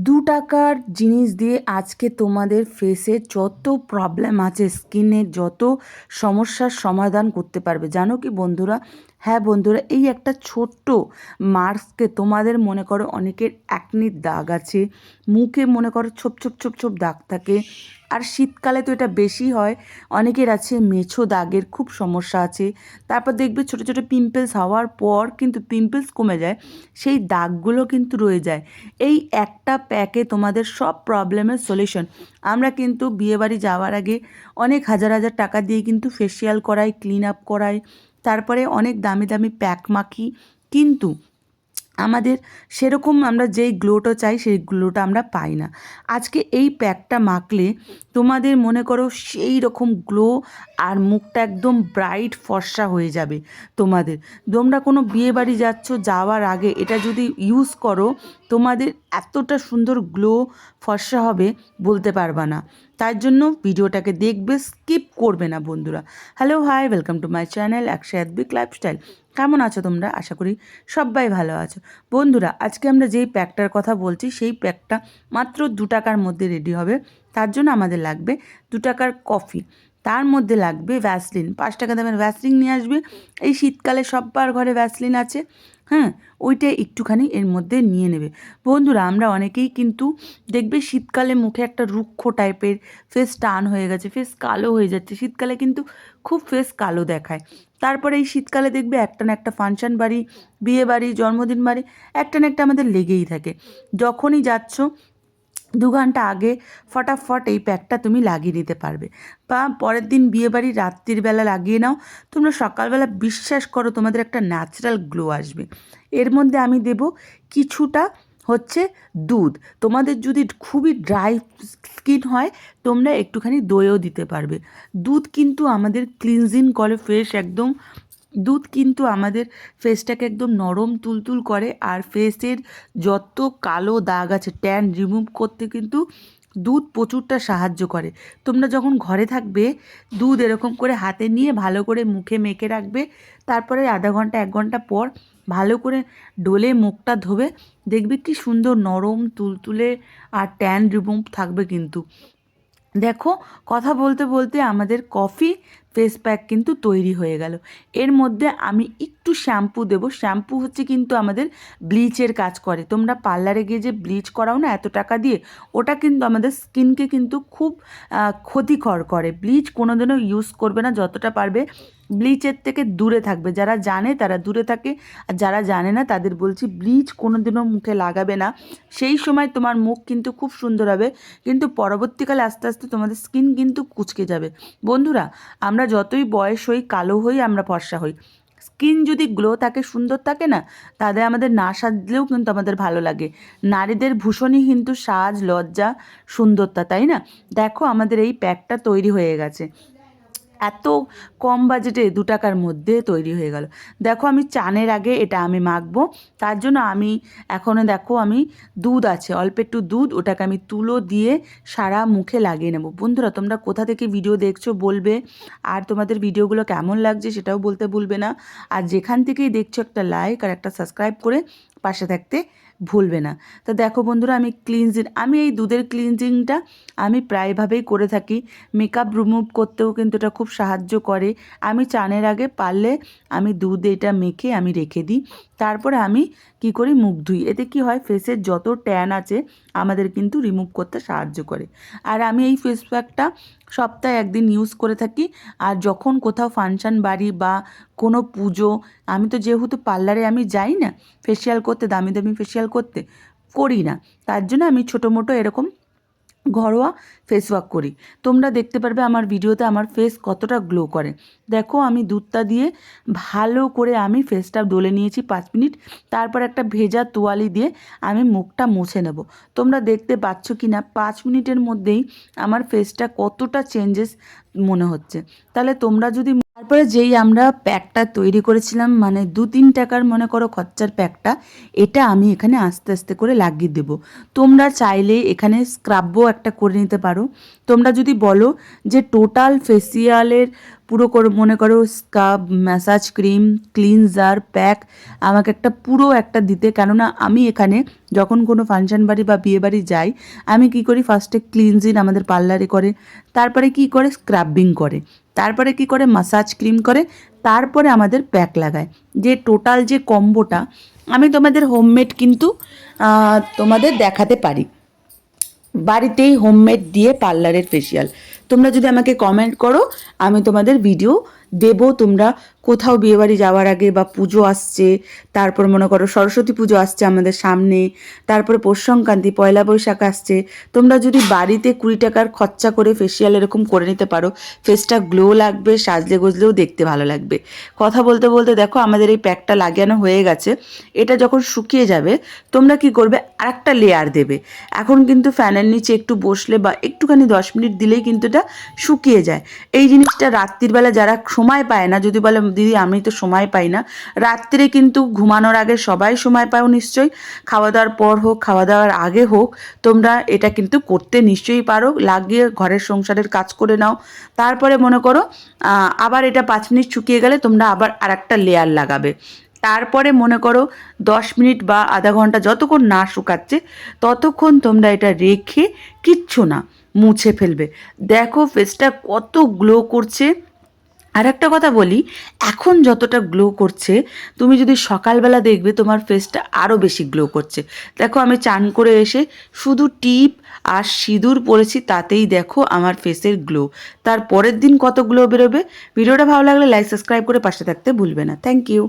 ৳২ জিনিস দিয়ে আজকে তোমাদের ফেসে যত প্রবলেম আছে, স্কিনের যত সমস্যার সমাধান করতে পারবে। জানো কি বন্ধুরা? হ্যাঁ বন্ধুরা, এই একটা ছোট্ট মাস্কে তোমাদের মনে করো অনেকের অ্যাকনির দাগ আছে, মুখে মনে করো ছোপ ছোপ ছোপ ছোপ দাগ থাকে, আর শীতকালে তো এটা বেশি হয়। অনেকের আছে মেছো দাগের খুব সমস্যা আছে। তারপর দেখবে ছোটো ছোটো পিম্পলস হওয়ার পর কিন্তু পিম্পলস কমে যায়, সেই দাগগুলো কিন্তু রয়ে যায়। এই একটা প্যাকে তোমাদের সব প্রবলেমের সলিউশন। আমরা কিন্তু বিয়েবাড়ি যাওয়ার আগে অনেক হাজার হাজার টাকা দিয়ে কিন্তু ফেসিয়াল করাই, ক্লিন আপ করাই, তারপরে অনেক দামি দামি প্যাক মাখি, কিন্তু আমাদের সেরকম আমরা যেই গ্লোটা চাই সেই গ্লোটা আমরা পাই না। আজকে এই প্যাকটা মাখলে তোমাদের মনে করো সেই রকম গ্লো, আর মুখটা একদম ব্রাইট ফর্সা হয়ে যাবে তোমাদের। তোমরা কোনো বিয়েবাড়ি যাচ্ছ, যাওয়ার আগে এটা যদি ইউজ করো, তোমাদের এতটা সুন্দর গ্লো ফর্সা হবে বলতে পারবা না। তার জন্য ভিডিওটাকে দেখবে, স্কিপ করবে না বন্ধুরা। Hello hi, welcome to my channel Aksha Advik lifestyle. কেমন আছো তোমরা? আশা করি সবাই ভালো আছো। বন্ধুরা, আজকে আমরা যেই প্যাকটার কথা বলছি সেই প্যাকটা মাত্র ৳2 মধ্যে রেডি হবে। তার জন্য আমাদের লাগবে ৳2 কফি, তার মধ্যে লাগবে ভ্যাসলিন, ৳5 দামের ভ্যাসলিন নিয়ে আসবে। এই শীতকালে সব্বার ঘরে ভ্যাসলিন আছে, হ্যাঁ, ওইটা একটুখানি এর মধ্যে নিয়ে নেবে। বন্ধুরা, আমরা অনেকেই কিন্তু দেখবে শীতকালে মুখে একটা রুক্ষ টাইপের, ফেস টান হয়ে গেছে, ফেস কালো হয়ে যাচ্ছে। শীতকালে কিন্তু খুব ফেস কালো দেখায়। তারপরে এই শীতকালে দেখবে একটা না একটা ফাংশন বাড়ি, বিয়ে বাড়ি, জন্মদিন বাড়ি, একটা না একটা আমাদের লেগেই থাকে। যখনই যাচ্ছ 2 ঘন্টা আগে ফটাফট এই প্যাকটা তুমি লাগিয়ে নিতে পারবে, বা পরের দিন বিয়েবাড়ি রাত্রির বেলা লাগিয়ে নাও। তোমরা সকালবেলা বিশ্বাস করো তোমাদের একটা ন্যাচারাল গ্লো আসবে। এর মধ্যে আমি দেব কিছুটা হচ্ছে দুধ। তোমাদের যদি খুবই ড্রাই স্কিন হয়, তোমরা একটুখানি দইও দিতে পারবে। দুধ কিন্তু আমাদের ক্লিনজিং করে ফেস একদম। দুধ কিন্তু আমাদের ফেসটাকে একদম নরম তুলতুল করে, আর ফেসের যত কালো দাগ আছে ট্যান রিমুভ করতে কিন্তু দুধ প্রচুরটা সাহায্য করে। তোমরা যখন ঘরে থাকবে, দুধ এরকম করে হাতে নিয়ে ভালো করে মুখে মেখে রাখবে। তারপরে আধা ঘন্টা 1 ঘন্টা পর ভালো করে ডলে মুখটা ধোবে, দেখবে কি সুন্দর নরম তুলতুলে আর ট্যান রিমুভ থাকবে কিন্তু। দেখো, কথা বলতে বলতে আমাদের কফি ফেস প্যাক কিন্তু তৈরি হয়ে গেল। এর মধ্যে আমি একটু শ্যাম্পু দেবো। শ্যাম্পু হচ্ছে কিন্তু আমাদের ব্লিচের কাজ করে। তোমরা পার্লারে গিয়ে যে ব্লিচ করাও না এত টাকা দিয়ে, ওটা কিন্তু আমাদের স্কিনকে কিন্তু খুব ক্ষতিকর করে। ব্লিচ কোনোদিনও ইউজ করবে না, যতটা পারবে ব্লিচের থেকে দূরে থাকবে। যারা জানে তারা দূরে থাকে, আর যারা জানে না তাদের বলছি ব্লিচ কোনোদিনও মুখে লাগাবে না। সেই সময় তোমার মুখ কিন্তু খুব সুন্দর হবে, কিন্তু পরবর্তীকালে আস্তে আস্তে তোমাদের স্কিন কিন্তু কুঁচকে যাবে। বন্ধুরা, আমরা যতই বয়স হই, কালো হই, আমরা ফর্সা হই, স্কিন যদি গ্লো থাকে, সুন্দর থাকে না, তাদের আমাদের না সাজলেও কিন্তু আমাদের ভালো লাগে। নারীদের ভূষণই কিন্তু সাজ, লজ্জা, সুন্দরতা, তাই না? দেখো, আমাদের এই প্যাকটা তৈরি হয়ে গেছে। এত কম বাজেটে ৳2 মধ্যে তৈরি হয়ে গেল। দেখো, আমি চানের আগে এটা আমি মাখবো। তার জন্য আমি এখনও দেখো, আমি দুধ আছে অল্প একটু দুধ, ওটাকে আমি তুলো দিয়ে সারা মুখে লাগিয়ে নেব। বন্ধুরা, তোমরা কোথা থেকে ভিডিও দেখছো বলবে, আর তোমাদের ভিডিওগুলো কেমন লাগছে সেটাও বলতে ভুলবে না। আর যেখান থেকেই দেখছো একটা লাইক আর একটা সাবস্ক্রাইব করে পাশে থাকতে ভুলবে না। তো দেখো বন্ধুরা, আমি এই দুধের ক্লিনজিংটা আমি প্রায়ভাবেই করে থাকি। মেকআপ রিমুভ করতেও কিন্তু এটা খুব সাহায্য করে। আমি চানের আগে পারলে আমি দুধ এটা মেখে আমি রেখে দিই। তারপরে আমি কি করি, মুখ ধুই। এতে কি হয়, ফেসের যত ট্যান আছে আমাদের কিন্তু রিমুভ করতে সাহায্য করে। আর আমি এই ফেস প্যাকটা সপ্তাহে 1 দিন ইউজ করে থাকি। আর যখন কোথাও ফাংশন বাড়ি বা কোনো পুজো, আমি তো যেহেতু পার্লারে আমি যাই না ফেসিয়াল করতে, দামি দামি ফেসিয়াল করতে করি না, তার জন্য আমি ছোটো মোটো এরকম ঘরোয়া ফেস ওয়াশ করি। তোমরা দেখতে পারবে আমার ভিডিওতে আমার ফেস কতটা গ্লো করে। দেখো, আমি দুধটা দিয়ে ভালো করে আমি ফেসটা ডলে নিয়েছি 5 মিনিট। তারপর একটা ভেজা তোয়ালি দিয়ে আমি মুখটা মুছে নেব। তোমরা দেখতে পাচ্ছ কি না, 5 মিনিটের মধ্যেই আমার ফেসটা কতটা চেঞ্জেস মনে হচ্ছে। তাহলে তোমরা যদি, আর তারপরে যেই আমরা প্যাকটা তৈরি করেছিলাম মানে 2-3 টাকার মনে করো খরচার প্যাকটা, এটা আমি এখানে আস্তে আস্তে করে লাগিয়ে দেব। তোমরা চাইলে এখানে স্ক্রাবও একটা করে নিতে পারো। তোমরা যদি বলো যে টোটাল ফেসিয়ালের পুরো করে মনে করো scrub, massage cream, cleanser, pack আমাকে একটা পুরো একটা দিতে, কেননা আমি এখানে যখন কোনো ফাংশন বাড়ি বা বিয়ে বাড়ি যাই আমি কি করি, ফার্স্টে ক্লিনজিং আমাদের পার্লারে করে, তারপরে কি করে স্ক্রাবিং করে, তারপরে কি করে মাসাজ ক্রিম করে, তারপরে আমাদের প্যাক লাগায়। যে টোটাল যে কম্বোটা আমি তোমাদের হোমমেড কিন্তু তোমাদের দেখাতে পারি, বাড়িতেই হোমমেড দিয়ে পার্লারের ফেসিয়াল। তোমরা যদি আমাকে কমেন্ট করো আমি তোমাদের ভিডিও দেব। তোমরা কোথাও বিয়েবাড়ি যাওয়ার আগে বা পুজো আসছে, তারপর মনে করো সরস্বতী পুজো আসছে আমাদের সামনে, তারপরে পৌষ সংক্রান্তি, পয়লা বৈশাখ আসছে, তোমরা যদি বাড়িতে 20 টাকার খরচা করে ফেসিয়াল এরকম করে নিতে পারো, ফেসটা গ্লো লাগবে, সাজলে গজলেও দেখতে ভালো লাগবে। কথা বলতে বলতে দেখো আমাদের এই প্যাকটা লাগানো হয়ে গেছে। এটা যখন শুকিয়ে যাবে তোমরা কি করবে, আরেকটা লেয়ার দেবে। এখন কিন্তু ফ্যানের নিচে একটু বসলে বা একটুখানি 10 মিনিট দিলেই কিন্তু এটা শুকিয়ে যায়। এই জিনিসটা রাত্রির বেলা যারা সময় পায় না, যদি বলে দিদি আমি তো সময় পাই না, রাত্রে কিন্তু ঘুমানোর আগে সবাই সময় পাও নিশ্চয়ই, খাওয়া দাওয়ার পর হোক খাওয়া দাওয়ার আগে হোক, তোমরা এটা কিন্তু করতে নিশ্চয়ই পারো। লাগিয়ে ঘরের সংসারের কাজ করে নাও, তারপরে মনে করো আবার এটা 5 মিনিট শুকিয়ে গেলে তোমরা আবার আরেকটা লেয়ার লাগাবে। তারপরে মনে করো 10 মিনিট বা আধা ঘন্টা যতক্ষণ না শুকাচ্ছে ততক্ষণ তোমরা এটা রেখে কিচ্ছু না মুছে ফেলবে। দেখো ফেসটা কত গ্লো করছে। আর একটা কথা বলি, এখন যতটা গ্লো করছে তুমি যদি সকালবেলা দেখবে তোমার ফেসটা আরও বেশি গ্লো করছে। দেখো আমি চান করে এসে শুধু টিপ আর সিঁদুর পরেছি, তাতেই দেখো আমার ফেসের গ্লো। তার পরের দিন কত গ্লো বেরোবে। ভিডিওটা ভালো লাগলে লাইক সাবস্ক্রাইব করে পাশে থাকতে ভুলবে না। Thank you.